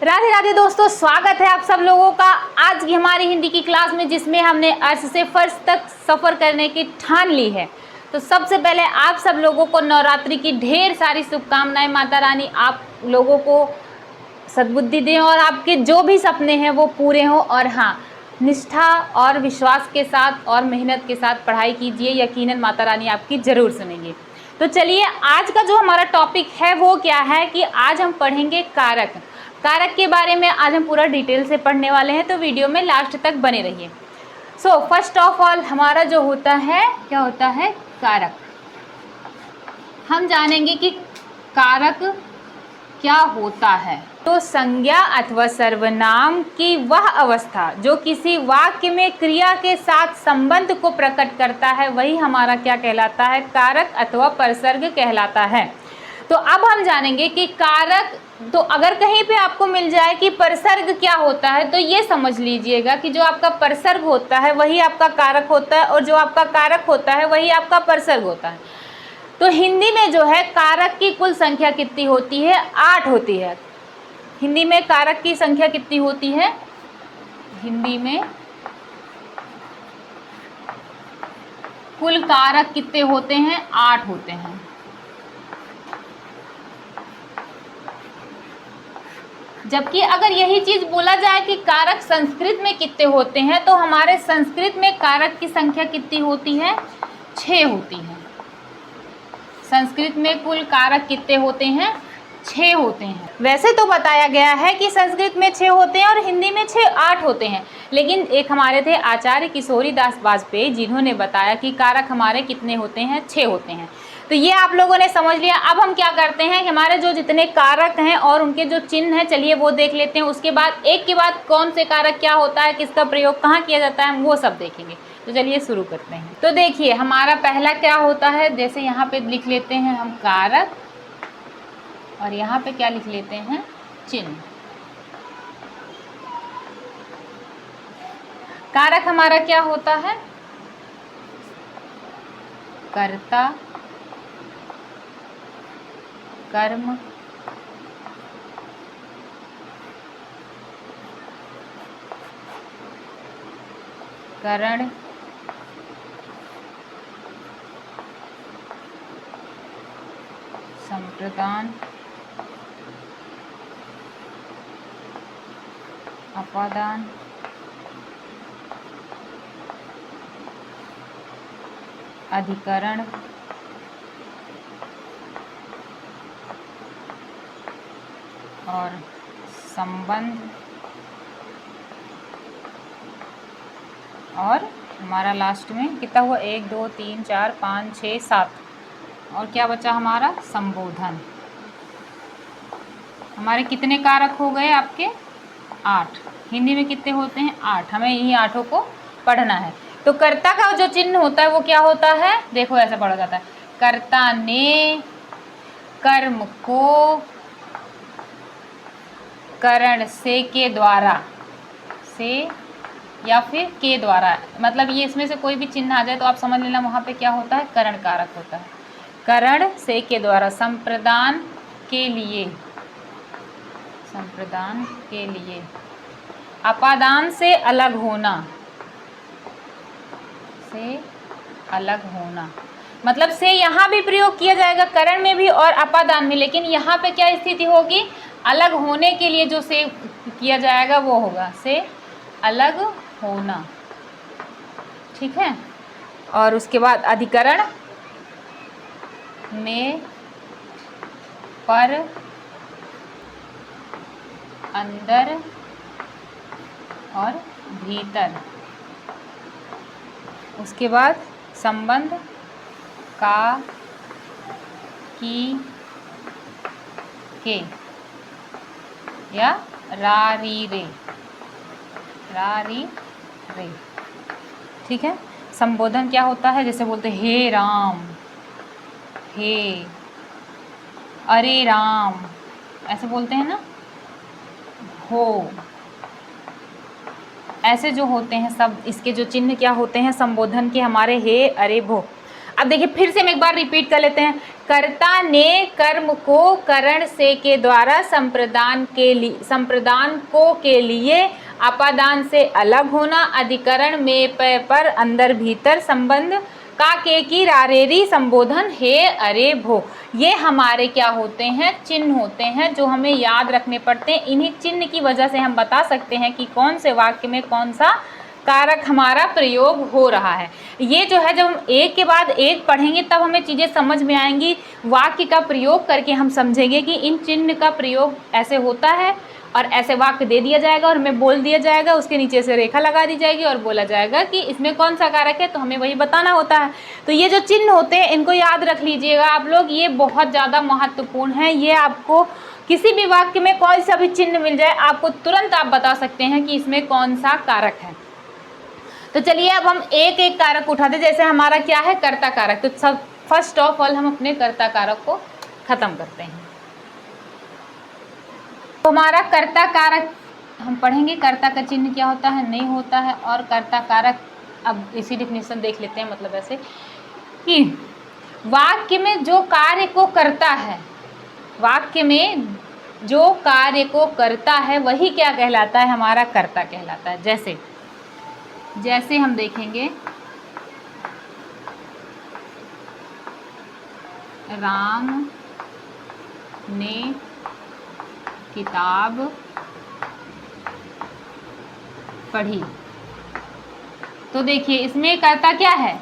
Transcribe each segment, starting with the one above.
राधे राधे दोस्तों, स्वागत है आप सब लोगों का आज की हमारी हिंदी की क्लास में, जिसमें हमने अर्श से फर्श तक सफ़र करने की ठान ली है। तो सबसे पहले आप सब लोगों को नवरात्रि की ढेर सारी शुभकामनाएं। माता रानी आप लोगों को सद्बुद्धि दें और आपके जो भी सपने हैं वो पूरे हों। और हाँ, निष्ठा और विश्वास के साथ और मेहनत के साथ पढ़ाई कीजिए, यकीनन माता रानी आपकी ज़रूर सुनेंगे। तो चलिए, आज का जो हमारा टॉपिक है वो क्या है कि आज हम पढ़ेंगे कारक। कारक के बारे में आज हम पूरा डिटेल से पढ़ने वाले हैं, तो वीडियो में लास्ट तक बने रहिए। सो फर्स्ट ऑफ ऑल हमारा जो होता है, क्या होता है कारक। हम जानेंगे कि कारक क्या होता है। तो संज्ञा अथवा सर्वनाम की वह अवस्था जो किसी वाक्य में क्रिया के साथ संबंध को प्रकट करता है, वही हमारा क्या कहलाता है, कारक अथवा परसर्ग कहलाता है। तो अब हम जानेंगे कि कारक, तो अगर कहीं पे आपको मिल जाए कि परसर्ग क्या होता है, तो ये समझ लीजिएगा कि जो आपका परसर्ग होता है वही आपका कारक होता है, और जो आपका कारक होता है वही आपका परसर्ग होता है। तो हिंदी में जो है कारक की कुल संख्या कितनी होती है, 8 होती है। हिंदी में कारक की संख्या कितनी होती है, हिंदी में कुल कारक कितने होते हैं, 8 होते हैं। जबकि अगर यही चीज बोला जाए कि कारक संस्कृत में कितने होते हैं, तो हमारे संस्कृत में कारक की संख्या कितनी होती है, 6 होती है। संस्कृत में कुल कारक कितने होते हैं, 6 होते हैं। वैसे तो बताया गया है कि संस्कृत में 6 होते हैं और हिंदी में 8 होते हैं, लेकिन एक हमारे थे आचार्य किशोरी दास वाजपेयी, जिन्होंने बताया कि कारक हमारे कितने होते हैं, 6 होते हैं। तो ये आप लोगों ने समझ लिया। अब हम क्या करते हैं कि हमारे जो जितने कारक हैं और उनके जो चिन्ह हैं, चलिए वो देख लेते हैं। उसके बाद एक के बाद कौन से कारक क्या होता है, किसका प्रयोग कहाँ किया जाता है, वो सब देखेंगे। तो चलिए शुरू करते हैं। तो देखिए हमारा पहला क्या होता है, जैसे यहाँ पे लिख लेते हैं हम कारक, और यहाँ पे क्या लिख लेते हैं, चिन्ह। कारक हमारा क्या होता है, कर्ता, कर्म, करण, संप्रदान, अपादान, अधिकरण, और संबंध, और हमारा लास्ट में कितना हुआ, 1 2 3 4 5 6 7, और क्या बचा हमारा, संबोधन। हमारे कितने कारक हो गए आपके, 8। हिंदी में कितने होते हैं, 8। हमें इन्हीं 8 को पढ़ना है। तो कर्ता का जो चिन्ह होता है वो क्या होता है, देखो ऐसा पढ़ा जाता है, कर्ता ने कर्म को करण से के द्वारा, से या फिर के द्वारा, मतलब ये इसमें से कोई भी चिन्ह आ जाए तो आप समझ लेना वहाँ पे क्या होता है, करण कारक होता है। करण से के द्वारा, संप्रदान के लिए, संप्रदान के लिए, अपादान से अलग होना, से अलग होना, मतलब से यहाँ भी प्रयोग किया जाएगा, करण में भी और अपादान में, लेकिन यहाँ पे क्या स्थिति होगी, अलग होने के लिए जो से किया जाएगा वो होगा से अलग होना, ठीक है। और उसके बाद अधिकरण में पर, अंदर और भीतर। उसके बाद संबंध का, की, के, या रा री रे, रा री रे, ठीक है। संबोधन क्या होता है, जैसे बोलते हे राम, हे, अरे राम, ऐसे बोलते हैं ना, हो, ऐसे जो होते हैं सब, इसके जो चिन्ह क्या होते हैं संबोधन के हमारे, हे, अरे, भो। अब देखिए फिर से हम एक बार रिपीट कर लेते हैं। कर्ता ने कर्म को करण से के द्वारा संप्रदान को के लिए अपादान से अलग होना, अधिकरण में पर अंदर भीतर संबंध का के की रारेरी संबोधन हे अरे भो। ये हमारे क्या होते हैं, चिन्ह होते हैं जो हमें याद रखने पड़ते हैं। इन्हीं चिन्ह की वजह से हम बता सकते हैं कि कौन से वाक्य में कौन सा कारक हमारा प्रयोग हो रहा है। ये जो है जब हम एक के बाद एक पढ़ेंगे तब हमें चीज़ें समझ में आएंगी। वाक्य का प्रयोग करके हम समझेंगे कि इन चिन्ह का प्रयोग ऐसे होता है और ऐसे वाक्य दे दिया जाएगा और हमें बोल दिया जाएगा, उसके नीचे से रेखा लगा दी जाएगी और बोला जाएगा कि इसमें कौन सा कारक है, तो हमें वही बताना होता है। तो ये जो चिन्ह होते हैं इनको याद रख लीजिएगा आप लोग, ये बहुत ज़्यादा महत्वपूर्ण है। ये आपको किसी भी वाक्य में कोई सा भी चिन्ह मिल जाए आपको तुरंत आप बता सकते हैं कि इसमें कौन सा कारक है। तो चलिए अब हम एक एक कारक उठाते, जैसे हमारा क्या है कर्ता कारक। तो सब फर्स्ट ऑफ ऑल हम अपने कर्ता कारक को खत्म करते हैं। तो हमारा कर्ता कारक हम पढ़ेंगे, कर्ता का चिन्ह क्या होता है, नहीं होता है, और कर्ता कारक अब इसी डिफिनेशन देख लेते हैं। मतलब ऐसे कि वाक्य में जो कार्य को करता है, वाक्य में जो कार्य को करता है वही क्या कहलाता है, हमारा कर्ता कहलाता है। जैसे हम देखेंगे राम ने किताब पढ़ी, तो देखिए इसमें कर्ता क्या है,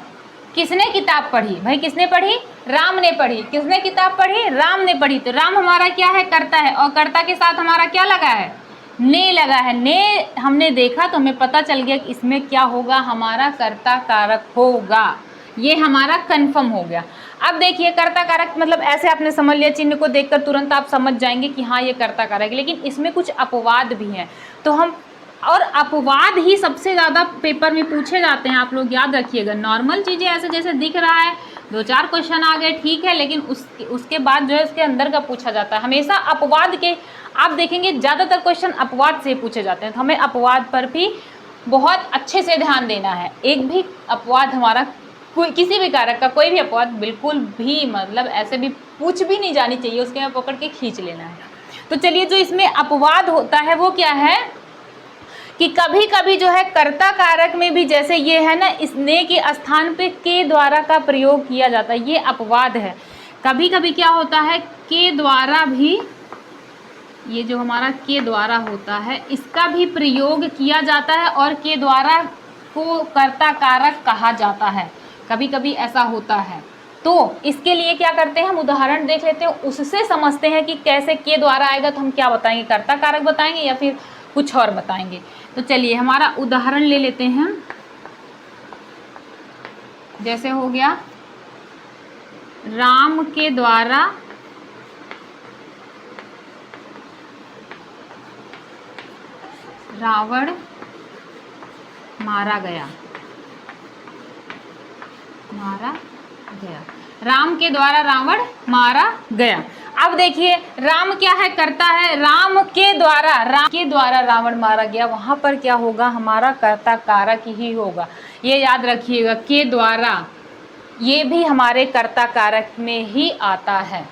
किसने किताब पढ़ी, भाई किसने पढ़ी, राम ने पढ़ी। किसने किताब पढ़ी, राम ने पढ़ी। तो राम हमारा क्या है, कर्ता है, और कर्ता के साथ हमारा क्या लगा है, ने लगा है। ने हमने देखा तो हमें पता चल गया कि इसमें क्या होगा, हमारा कर्ता कारक होगा। ये हमारा कंफर्म हो गया। अब देखिए कर्ता कारक मतलब ऐसे आपने समझ लिया, चिन्ह को देखकर तुरंत आप समझ जाएंगे कि हाँ ये कर्ता कारक है। लेकिन इसमें कुछ अपवाद भी हैं, तो हम, और अपवाद ही सबसे ज़्यादा पेपर में पूछे जाते हैं, आप लोग याद रखिएगा। नॉर्मल चीज़ें ऐसे जैसे दिख रहा है, 2-4 क्वेश्चन आ गए ठीक है, लेकिन उसके बाद जो है उसके अंदर का पूछा जाता है। हमेशा अपवाद के आप देखेंगे ज़्यादातर क्वेश्चन अपवाद से पूछे जाते हैं, तो हमें अपवाद पर भी बहुत अच्छे से ध्यान देना है। एक भी अपवाद हमारा कोई किसी भी कारक का कोई भी अपवाद बिल्कुल भी मतलब ऐसे भी पूछ भी नहीं जानी चाहिए, उसके में पकड़ के खींच लेना है। तो चलिए जो इसमें अपवाद होता है वो क्या है कि कभी कभी जो है कर्ता कारक में भी जैसे ये है ना, इस ने के स्थान पे के द्वारा का प्रयोग किया जाता है, ये अपवाद है। कभी कभी क्या होता है के द्वारा भी, ये जो हमारा के द्वारा होता है इसका भी प्रयोग किया जाता है और के द्वारा को कर्ता कारक कहा जाता है। कभी कभी ऐसा होता है, तो इसके लिए क्या करते हैं हम उदाहरण देख लेते हैं, उससे समझते हैं कि कैसे के द्वारा आएगा। तो हम क्या बताएंगे, कर्ता कारक बताएंगे या फिर कुछ और बताएंगे। तो चलिए हमारा उदाहरण ले लेते हैं। जैसे हो गया राम के द्वारा रावण मारा गया, राम के द्वारा रावण मारा गया। अब देखिए राम क्या है, करता है, राम के द्वारा रावण मारा गया, वहां पर क्या होगा, हमारा कर्ता कारक ही होगा। ये याद रखिएगा, के द्वारा ये भी हमारे कर्ता कारक में ही आता है।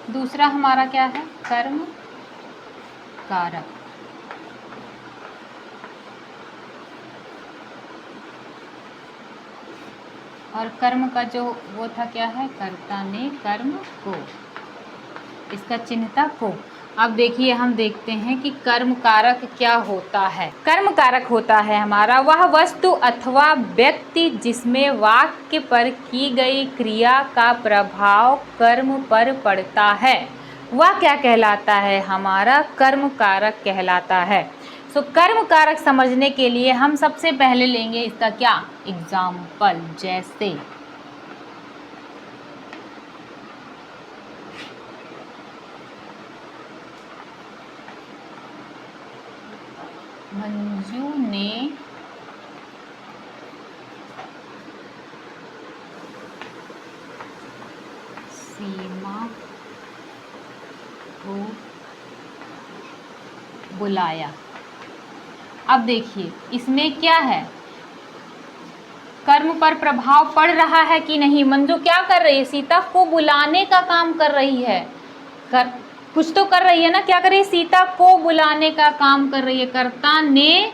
दूसरा हमारा क्या है, कर्म कारक। और कर्म का जो वो था क्या है, कर्ता ने कर्म को, इसका चिन्ह था को। अब देखिए हम देखते हैं कि कर्म कारक क्या होता है। कर्म कारक होता है हमारा वह वस्तु अथवा व्यक्ति जिसमें वाक्य पर की गई क्रिया का प्रभाव कर्म पर पड़ता है, वह क्या कहलाता है, हमारा कर्म कारक कहलाता है। सो कर्म कारक समझने के लिए हम सबसे पहले लेंगे इसका क्या, एग्जाम्पल। जैसे मंजू ने सीमा को बुलाया। अब देखिए इसमें क्या है, कर्म पर प्रभाव पड़ रहा है कि नहीं। मंजू क्या कर रही है, सीता को बुलाने का काम कर रही है, कुछ तो कर रही है ना, क्या कर रही है, सीता को बुलाने का काम कर रही है। कर्ता ने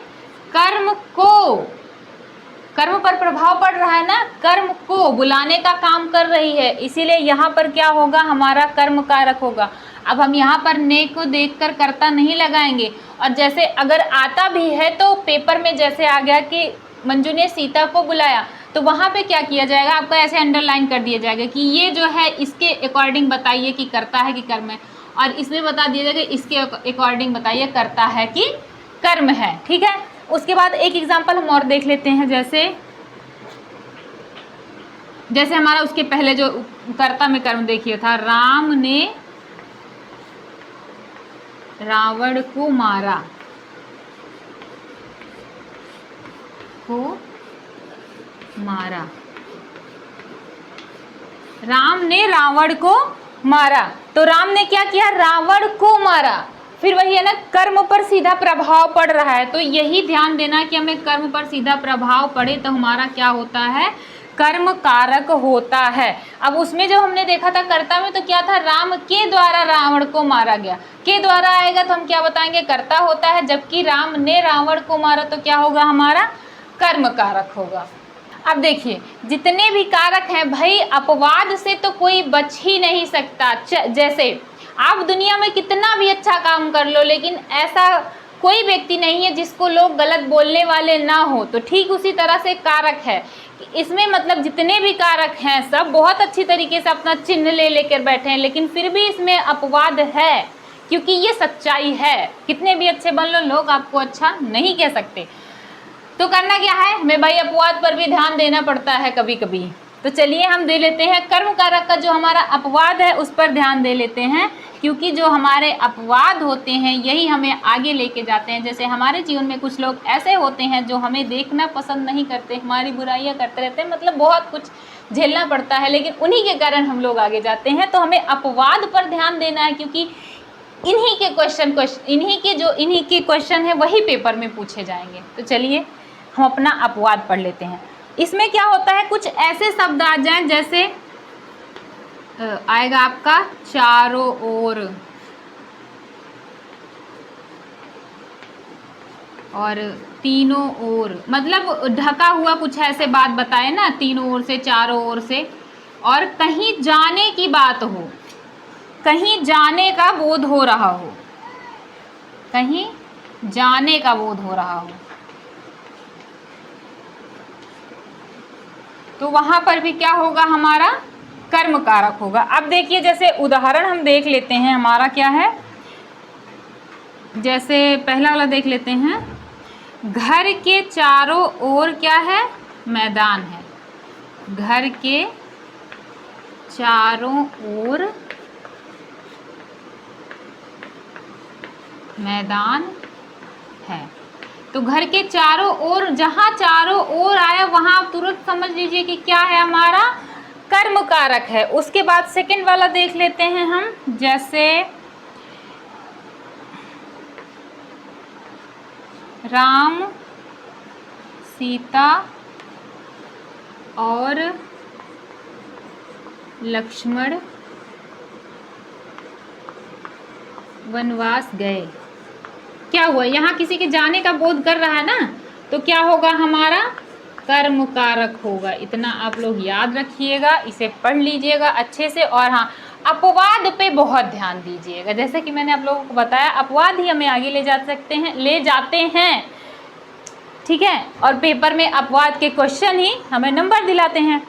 कर्म पर प्रभाव पड़ रहा है ना, कर्म को बुलाने का काम कर रही है, इसीलिए यहाँ पर क्या होगा, हमारा कर्म कारक होगा। अब हम यहाँ पर ने को देखकर कर्ता नहीं लगाएंगे, और जैसे अगर आता भी है तो पेपर में जैसे आ गया कि मंजू ने सीता को बुलाया, तो वहाँ पे क्या किया जाएगा, आपका ऐसे अंडरलाइन कर दिया जाएगा कि ये जो है इसके अकॉर्डिंग बताइए कि कर्ता है कि कर्म है, और इसमें बता दिया जाएगा इसके अकॉर्डिंग बताइए कर्ता है कि कर्म है। ठीक है, उसके बाद एक एग्जाम्पल हम और देख लेते हैं। जैसे हमारा उसके पहले जो कर्ता में कर्म देखिए था, राम ने रावण को मारा, राम ने रावण को मारा, तो राम ने क्या किया, रावण को मारा। फिर वही है ना, कर्म पर सीधा प्रभाव पड़ रहा है, तो यही ध्यान देना कि हमें कर्म पर सीधा प्रभाव पड़े तो हमारा क्या होता है, कर्म कारक होता है। अब उसमें जब हमने देखा था कर्ता में, तो क्या था, राम के द्वारा रावण को मारा गया, के द्वारा आएगा तो हम क्या बताएंगे, कर्ता होता है, जबकि राम ने रावण को मारा तो क्या होगा, हमारा कर्म कारक होगा। अब देखिए जितने भी कारक हैं भाई, अपवाद से तो कोई बच ही नहीं सकता। जैसे आप दुनिया में कितना भी अच्छा काम कर लो, लेकिन ऐसा कोई व्यक्ति नहीं है जिसको लोग गलत बोलने वाले ना हो, तो ठीक उसी तरह से कारक है। इसमें मतलब जितने भी कारक हैं सब बहुत अच्छी तरीके से अपना चिन्ह ले लेकर बैठे हैं, लेकिन फिर भी इसमें अपवाद है, क्योंकि ये सच्चाई है। कितने भी अच्छे बन लो, लोग आपको अच्छा नहीं कह सकते। तो करना क्या है, हमें भाई अपवाद पर भी ध्यान देना पड़ता है कभी कभी। तो चलिए हम दे लेते हैं कर्म कारक का जो हमारा अपवाद है उस पर ध्यान दे लेते हैं, क्योंकि जो हमारे अपवाद होते हैं यही हमें आगे लेके जाते हैं। जैसे हमारे जीवन में कुछ लोग ऐसे होते हैं जो हमें देखना पसंद नहीं करते, हमारी बुराइयां करते रहते हैं, मतलब बहुत कुछ झेलना पड़ता है, लेकिन उन्हीं के कारण हम लोग आगे जाते हैं। तो हमें अपवाद पर ध्यान देना है, क्योंकि इन्हीं के क्वेश्चन है वही पेपर में पूछे जाएंगे। तो चलिए हम अपना अपवाद पढ़ लेते हैं। इसमें क्या होता है, कुछ ऐसे शब्द आ जाएं, जैसे आएगा आपका चारों ओर, और तीनों ओर, मतलब ढका हुआ कुछ ऐसे बात बताए ना, तीनों ओर से, चारों ओर से, और कहीं जाने की बात हो, कहीं जाने का बोध हो रहा हो, कहीं जाने का बोध हो रहा हो, तो वहां पर भी क्या होगा, हमारा कर्म कारक होगा। अब देखिए जैसे उदाहरण हम देख लेते हैं, हमारा क्या है, जैसे पहला वाला देख लेते हैं, घर के चारों ओर क्या है, मैदान है, घर के चारों ओर मैदान है। तो घर के चारों ओर, जहां चारों ओर आया वहां आप तुरंत समझ लीजिए कि क्या है, हमारा कर्म कारक है। उसके बाद सेकंड वाला देख लेते हैं हम, जैसे राम, सीता और लक्ष्मण वनवास गए। क्या हुआ, यहाँ किसी के जाने का बोध कर रहा है ना, तो क्या होगा, हमारा कर्म कारक होगा। इतना आप लोग याद रखिएगा, इसे पढ़ लीजिएगा अच्छे से। और हाँ, अपवाद पे बहुत ध्यान दीजिएगा। जैसे कि मैंने आप लोगों को बताया, अपवाद ही हमें आगे ले जाते हैं, ठीक है। और पेपर में अपवाद के क्वेश्चन ही हमें नंबर दिलाते हैं।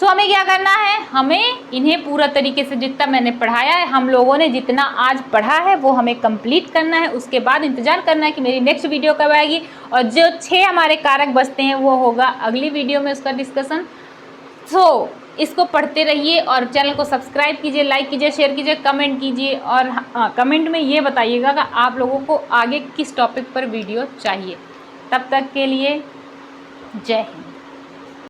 सो हमें क्या करना है, हमें इन्हें पूरा तरीके से जितना मैंने पढ़ाया है, हम लोगों ने जितना आज पढ़ा है वो हमें कंप्लीट करना है। उसके बाद इंतजार करना है कि मेरी नेक्स्ट वीडियो कब आएगी, और जो 6 हमारे कारक बचते हैं वो होगा अगली वीडियो में उसका डिस्कशन। सो इसको पढ़ते रहिए और चैनल को सब्सक्राइब कीजिए, लाइक कीजिए, शेयर कीजिए, कमेंट कीजिए, और कमेंट में ये बताइएगा कि आप लोगों को आगे किस टॉपिक पर वीडियो चाहिए। तब तक के लिए जय हिंद।